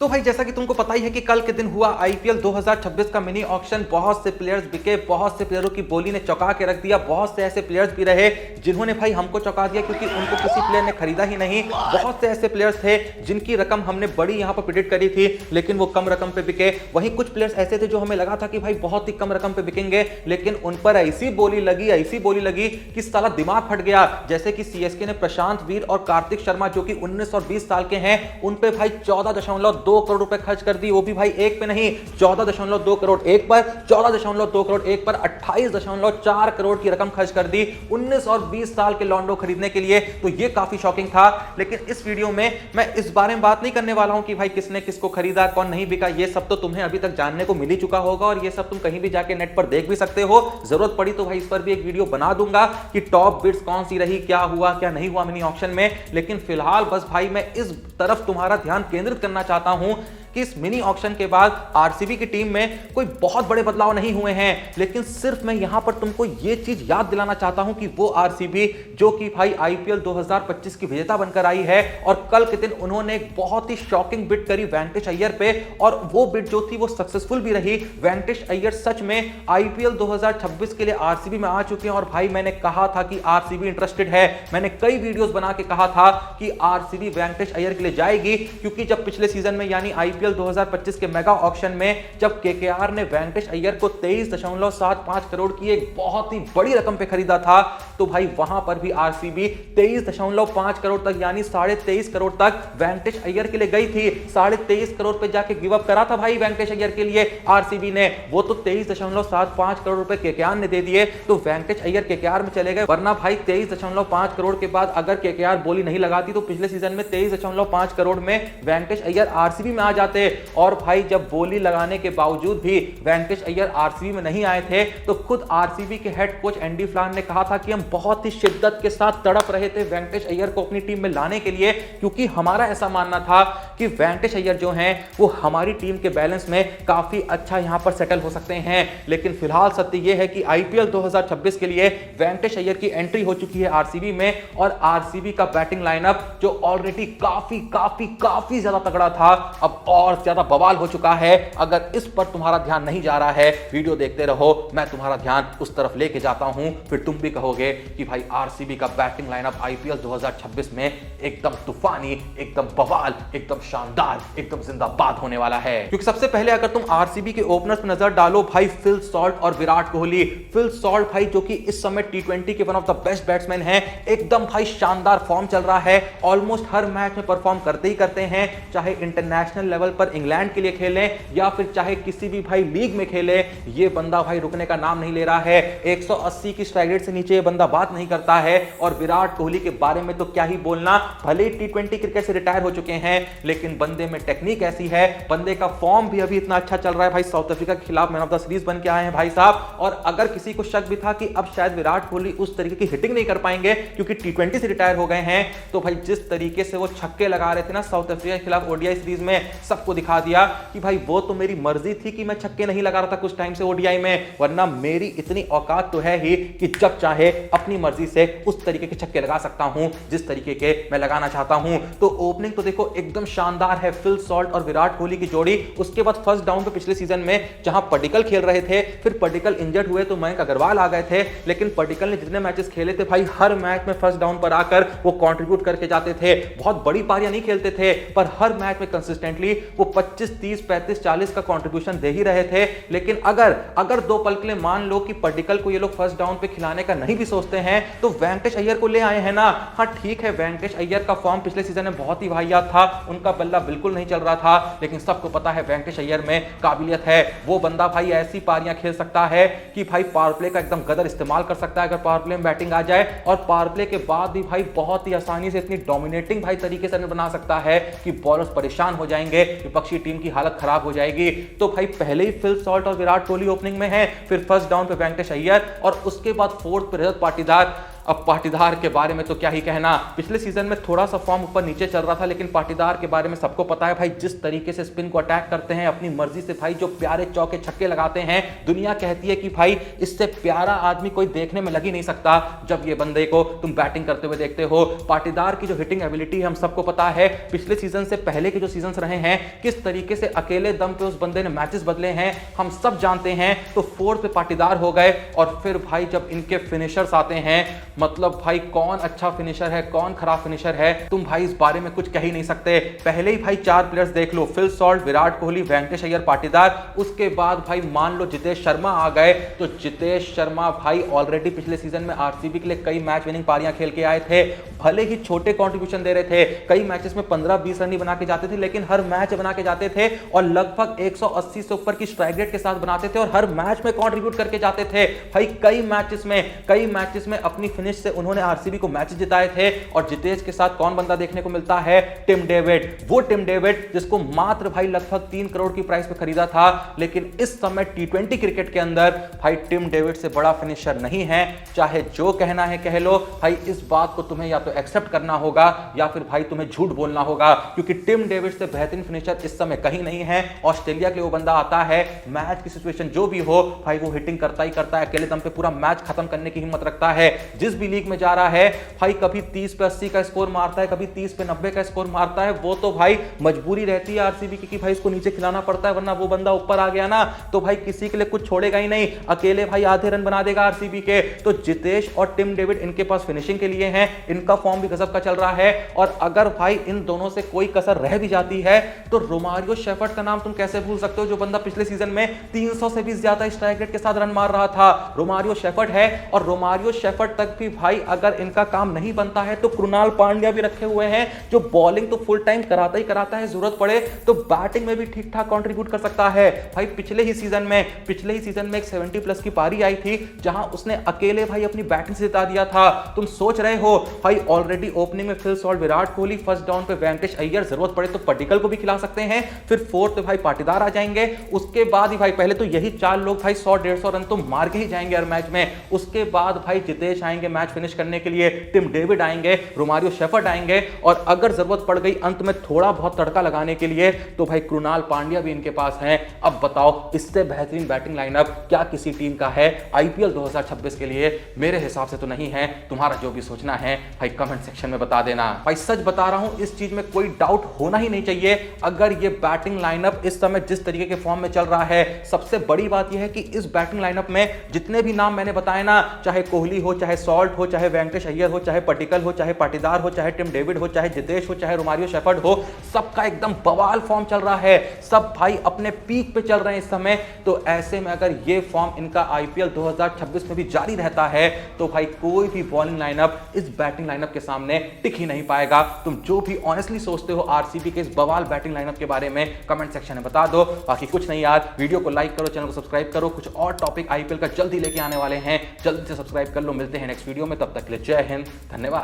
तो भाई जैसा कि तुमको पता ही है कि कल के दिन हुआ आईपीएल 2026 का मिनी ऑक्शन। बहुत से प्लेयर्स बिके, बहुत से प्लेयरों की बोली ने चौंका के रख दिया। बहुत से ऐसे प्लेयर्स भी रहे जिन्होंने भाई हमको चौंका दिया क्योंकि उनको किसी प्लेयर ने खरीदा ही नहीं। बहुत से ऐसे प्लेयर्स थे जिनकी रकम हमने बड़ी यहाँ पर प्रिडिक्ट करी थी लेकिन वो कम रकम पे बिके। वहीं कुछ प्लेयर्स ऐसे थे जो हमें लगा था कि भाई बहुत ही कम रकम पे बिकेंगे, लेकिन उन पर ऐसी बोली लगी कि साला दिमाग फट गया। जैसे कि सीएसके ने प्रशांत वीर और कार्तिक शर्मा जो कि 19 और 20 साल के हैं, उन पे भाई 14.2 करोड़ रुपए खर्च कर दी। वो भी भाई एक पे नहीं, 14.2 करोड़ एक पर, 14.2 करोड़ एक पर 28.4 करोड़ की रकम खर्च कर दी 19 और 20 साल के लॉन्डो खरीदने के लिए। तो ये काफी शॉकिंग था। लेकिन इस वीडियो में मैं इस बारे में बात नहीं करने वाला हूं कि भाई किसने किसको खरीदा, कौन नहीं बिका। ये सब तो तुम्हें अभी तक जानने को मिल ही चुका होगा और ये सब तुम कहीं भी जाके नेट पर देख भी सकते हो। जरूरत पड़ी तो भाई इस पर भी एक वीडियो बना दूंगा कि टॉप बिड्स कौन सी रही, क्या हुआ क्या नहीं हुआ मिनी ऑक्शन में। लेकिन फिलहाल बस भाई मैं इस तरफ तुम्हारा ध्यान केंद्रित करना चाहता हूं कि इस मिनी ऑक्शन के बाद आरसीबी की टीम में कोई बहुत बड़े बदलाव नहीं हुए हैं, लेकिन सिर्फ मैं यहां पर तुमको यह चीज याद दिलाना चाहता हूं कि वो आरसीबी जो कि भाई आईपीएल 2025 की विजेता बनकर आई है और कल के दिन उन्होंने एक बहुत ही शॉकिंग बिड करी वेंकटेश अय्यर पे और वो बिड जो थी वो सक्सेसफुल भी रही। वेंकटेश अय्यर सच में आईपीएल 2026 के लिए आरसीबी में आ चुके हैं और भाई मैंने कहा था कि आरसीबी इंटरेस्टेड है। मैंने कई वीडियोस बना के कहा था कि आरसीबी वेंकटेश अय्यर के लिए जाएगी, क्योंकि जब पिछले सीजन में यानी आईपीएल 2025 के मेगा ऑक्शन में जब केकेआर ने वेंकटेश अय्यर को 23.75 करोड़ की एक बहुत ही बड़ी रकम पे खरीदा था, तो भाई वहां पर भी आरसीबी 23.5 करोड़ तक यानी 23.5 करोड़ तक वेंकटेश अय्यर के लिए गई थी। 23.5 करोड़ पे जाके गिव अप करा था भाई वेंकटेश अय्यर के लिए आरसीबी ने। वो तो 23.75 करोड़ रुपए केकेआर ने दे दिए, तो वेंकटेश अय्यर केकेआर में चले गए। वरना भाई 23.5 करोड़ के बाद अगर केकेआर बोली नहीं लगाती तो पिछले सीजन में 23.5 करोड़ में वेंकटेश अय्यर आरसीबी में आ जाते। और भाई जब बोली लगाने के बावजूद भी वेंकटेश अय्यर आरसीबी में नहीं आए थे तो खुद आरसीबी के हेड कोच एंडी फ्लान ने कहा था कि हम बहुत ही शिद्दत के साथ तड़प रहे थे वेंकटेश अय्यर को अपनी टीम में लाने के लिए, क्योंकि हमारा ऐसा मानना था कि वेंकटेश अय्यर जो हैं वो हमारी टीम के बैलेंस में काफी अच्छा यहां पर सेटल हो सकते हैं। लेकिन फिलहाल सत्य यह है कि आईपीएल 2026 के लिए वेंकटेश अय्यर की एंट्री हो चुकी है आरसीबी में और आरसीबी का बैटिंग लाइनअप जो ऑलरेडी काफी ज्यादा तगड़ा था अब और ज्यादा बवाल हो चुका है। अगर इस पर तुम्हारा ध्यान नहीं जा रहा है, वीडियो देखते रहो, मैं तुम्हारा ध्यान उस तरफ लेके जाता हूं, फिर तुम भी कहोगे कि भाई आरसीबी का बैटिंग लाइनअप आईपीएल 2026 में एकदम तूफानी, एकदम बवाल, एकदम शानदार, एकदम जिंदाबाद होने वाला है। क्योंकि सबसे पहले अगर तुम आरसीबी के ओपनर्स पर नजर डालो भाई फिल सॉल्ट और विराट कोहली। फिल सॉल्ट भाई जो कि इस समय टी20 के one of the best batsman हैं, एकदम भाई शानदार फॉर्म चल रहा है। ऑलमोस्ट हर मैच में परफॉर्म करते ही करते हैं, चाहे इंटरनेशनल लेवल पर इंग्लैंड के लिए खेले या फिर चाहे किसी भी भाई लीग में खेले, ये बंदा भाई रुकने का नाम नहीं ले रहा है। 180 की स्ट्राइक रेट से नीचे ये बंदा बात नहीं करता है। और विराट कोहली के बारे में तो क्या ही बोलना, भले ही टी20 क्रिकेट से रिटायर हो चुके हैं लेकिन बंदे में टेक्निक ऐसी है, बंदे का फॉर्म भी अभी इतना अच्छा चल रहा है भाई। साउथ अफ्रीका के खिलाफ मैन ऑफ द सीरीज बन के आए हैं भाई साहब। और अगर किसी को शक भी था कि अब शायद विराट कोहली उस तरीके की हिटिंग नहीं कर पाएंगे क्योंकि टी20 से रिटायर हो गए हैं, तो भाई जिस तरीके से वो छक्के लगा रहे थे ना साउथ अफ्रीका के खिलाफ ओडीआई सीरीज में, सबको दिखा दिया कि भाई वो तो मेरी मर्जी थी कि मैं छक्के नहीं लगा रहा था कुछ टाइम से ओडीआई में, वरना मेरी इतनी औकात तो है ही कि जब चाहे अपनी मर्जी से उस तरीके के छक्के लगा सकता हूं जिस तरीके के मैं लगाना चाहता हूं। तो ओपनिंग तो देखो एकदम शानदार है, फिल सॉल्ट और विराट कोहली की जोड़ी। उसके बाद फर्स्ट डाउन पे पिछले सीजन में जहां पडिक्कल खेल रहे थे, फिर पडिक्कल इंजर्ड हुए तो मयंक अग्रवाल आ गए थे, लेकिन पडिक्कल ने जितने मैचेस खेले थे भाई हर मैच में फर्स्ट डाउन पर आकर वो कंट्रीब्यूट करके जाते थे। बहुत बड़ी पारियां नहीं खेलते थे पर हर मैच में कंसिस्टेंटली वो 25, 30, 35, 40 का कंट्रीब्यूशन दे ही रहे थे। लेकिन अगर दो पल के लिए मान लो कि पडिक्कल को ये लोग फर्स्ट डाउन पे खिलाने का नहीं भी सोचते हैं तो वेंकटेश अय्यर को ले आए हैं ना। हाँ ठीक है, वेंकटेश अय्यर का फॉर्म पिछले सीजन में बहुत ही वाहियात था, उनका बल्ला बिल्कुल नहीं चल रहा था, लेकिन सबको पता है वेंकटेश अय्यर में काबिलियत है। वो बंदा भाई ऐसी पारियां खेल सकता है कि भाई पावर प्ले का एकदम गदर इस्तेमाल कर सकता है अगर पावर प्ले में बैटिंग आ जाए, और पावर प्ले के बाद भी भाई बहुत ही आसानी से इतनी डोमिनेटिंग भाई तरीके से बना सकता है कि बॉलर्स परेशान हो जाएंगे, विपक्षी टीम की हालत खराब हो जाएगी। तो भाई पहले ही फिल सॉल्ट और विराट कोहली ओपनिंग में है, फिर फर्स्ट डाउन पे वेंकटेश अय्यर और उसके बाद फोर्थ पे रजत पाटीदार। अब पाटीदार के बारे में तो क्या ही कहना, पिछले सीजन में थोड़ा सा फॉर्म ऊपर नीचे चल रहा था, लेकिन पाटीदार के बारे में सबको पता है भाई, जिस तरीके से स्पिन को अटैक करते हैं अपनी मर्जी से भाई, जो प्यारे चौके छक्के लगाते हैं, दुनिया कहती है कि भाई इससे प्यारा आदमी कोई देखने में लग ही नहीं सकता जब ये बंदे को तुम बैटिंग करते हुए देखते हो। पाटीदार की जो हिटिंग एबिलिटी हम सबको पता है, पिछले सीजन से पहले के जो सीजन रहे हैं किस तरीके से अकेले दम पे उस बंदे ने मैचेस बदले हैं हम सब जानते हैं। तो फोर्थ पे पाटीदार हो गए, और फिर भाई जब इनके फिनिशर्स आते हैं, मतलब भाई कौन अच्छा फिनिशर है कौन खराब फिनिशर है, तुम भाई इस बारे में कुछ कह ही नहीं सकते। पहले ही भाई 4 प्लेयर्स देख लो, फिल सॉल्ट, विराट कोहली, वेंकटेश अय्यर, पाटीदार। उसके बाद भाई मान लो जितेश शर्मा आ गए, तो जितेश शर्मा भाई ऑलरेडी पिछले सीजन में आरसीबी के लिए कई मैच विनिंग पारियां खेल के आए थे, भले ही छोटे कंट्रीब्यूशन दे रहे थे, कई मैचेस में 15-20 रन ही बना के जाते थे, लेकिन हर मैच बना के जाते थे और लगभग 180 से ऊपर की स्ट्राइक रेट के साथ बनाते थे और हर मैच में कंट्रीब्यूट करके जाते थे भाई। कई मैचेस में अपनी फिनिश से उन्होंने आरसीबी को मैच जिताए थे। और जितेश के साथ कौन बंदा देखने को मिलता है, टिम डेविड, वो टिम डेविड जिसको मात्र भाई लगभग 3 करोड़ की प्राइस पे खरीदा था, लेकिन इस समय टी20 क्रिकेट के अंदर भाई टिम डेविड से बड़ा फिनिशर नहीं है। चाहे जो कहना है कह लो भाई, इस बात को तुम्हें या तो एक्सेप्ट करना होगा या फिर भाई तुम्हें झूठ बोलना होगा, क्योंकि टिम डेविड से बेहतरीन फिनिशर इस समय कहीं नहीं है। ऑस्ट्रेलिया के लिए वो बंदा आता है, मैच की सिचुएशन जो भी हो भाई वो हिटिंग करता ही करता है, अकेले दम पे पूरा मैच खत्म करने की हिम्मत रखता है। जिस भी लीग में जा रहा है भाई, कभी 30 पे 80 का स्कोर मारता है, कभी 30 पे 90 का स्कोर मारता है। वो तो भाई मजबूरी रहती है आरसीबी की कि भाई इसको नीचे खिलाना पड़ता है, वरना वो बंदा ऊपर आ गया ना तो भाई किसी के लिए कुछ छोड़ेगा ही नहीं, अकेले भाई आधे रन बना देगा आरसीबी के। तो जितेश और टिम डेविड इनके पास फिनिशिंग के लिए हैं, इनका फॉर्म भी गजब का चल रहा है। और अगर भाई इन दोनों से कोई कसर रह भी जाती है तो रोमारियो शेफर्ड का नाम तुम कैसे भूल सकते हो, जो बंदा पिछले सीजन में 300 से भी ज्यादा स्ट्राइक रेट के साथ रन मार रहा था, रोमारियो शेफर्ड है। और रोमारियो शेफर्ड तक भी भाई अगर इनका काम नहीं बनता है तो कृणाल पांड्या भी रखे हुए हैं, जो बॉलिंग तो फुल टाइम कराता ही कराता है, जरूरत पड़े तो बैटिंग में भी ठीक ठाक कंट्रीब्यूट कर सकता है। भाई पिछले ही सीजन में एक 70 प्लस की पारी आई थी जहां उसने अकेले भाई अपनी बैटिंग से जिता दिया था। तुम सोच रहे हो भाई ऑलरेडी ओपनिंग में Phil Salt, Virat Kohli, first down पे वेंकटेश अय्यर, जरूरत पड़े तो पटिकल को भी खिला सकते हैं, फिर फोर्थ पे भाई पाटीदार आ जाएंगे। उसके बाद ही भाई पहले तो यही 4 लोग भाई 100-150 रन तो मार के ही जाएंगे हर मैच में। उसके बाद भाई जितेश आएंगे मैच फिनिश करने के लिए, टिम डेविड आएंगे, रोमारियो शेफर्ड आएंगे, और अगर जरूरत पड़ गई अंत में थोड़ा बहुत तड़का लगाने के लिए तो भाई कृणाल पांड्या भी इनके पास हैं। अब बताओ इससे बेहतरीन बैटिंग लाइनअप क्या किसी टीम का है आईपीएल 2026 के लिए? मेरे हिसाब से तो नहीं है। तुम्हारा जो भी सोचना है भाई कमेंट सेक्शन में बता देना। भाई सच बता रहा हूं, इस चीज में कोई डाउट होना ही नहीं चाहिए। अगर ये बैटिंग लाइनअप इस समय जिस तरीके के फॉर्म में चल रहा है, सबसे बड़ी बात यह है कि इस बैटिंग लाइनअप में जितने भी नाम मैंने बताए ना, चाहे कोहली हो, चाहे सॉल्ट हो, चाहे वेंकटेश अय्यर हो, चाहे पटिकल हो, चाहे पाटीदार हो, चाहे टिम डेविड हो, चाहे जितेश हो, चाहे रोमारियो शेफर्ड हो, सबका एकदम बवाल फॉर्म चल रहा है। सब भाई अपने पीक पे चल रहे हैं इस समय। तो ऐसे में अगर ये फॉर्म इनका आईपीएल 2026 में भी जारी रहता है तो भाई कोई भी बॉलिंग लाइनअप इस बैटिंग लाइनअप के सामने टिक ही नहीं पाएगा। तुम जो भी ऑनेस्टली सोचते हो आरसीबी के इस बवाल बैटिंग लाइनअप के बारे में कमेंट सेक्शन में बता दो। बाकी कुछ नहीं यार, वीडियो को लाइक करो, चैनल को सब्सक्राइब करो, कुछ और टॉपिक आईपीएल का जल्दी लेके आने वाले हैं, जल्दी से सब्सक्राइब कर लो। मिलते हैं नेक्स्ट वीडियो में, तब तक के लिए जय हिंद, धन्यवाद।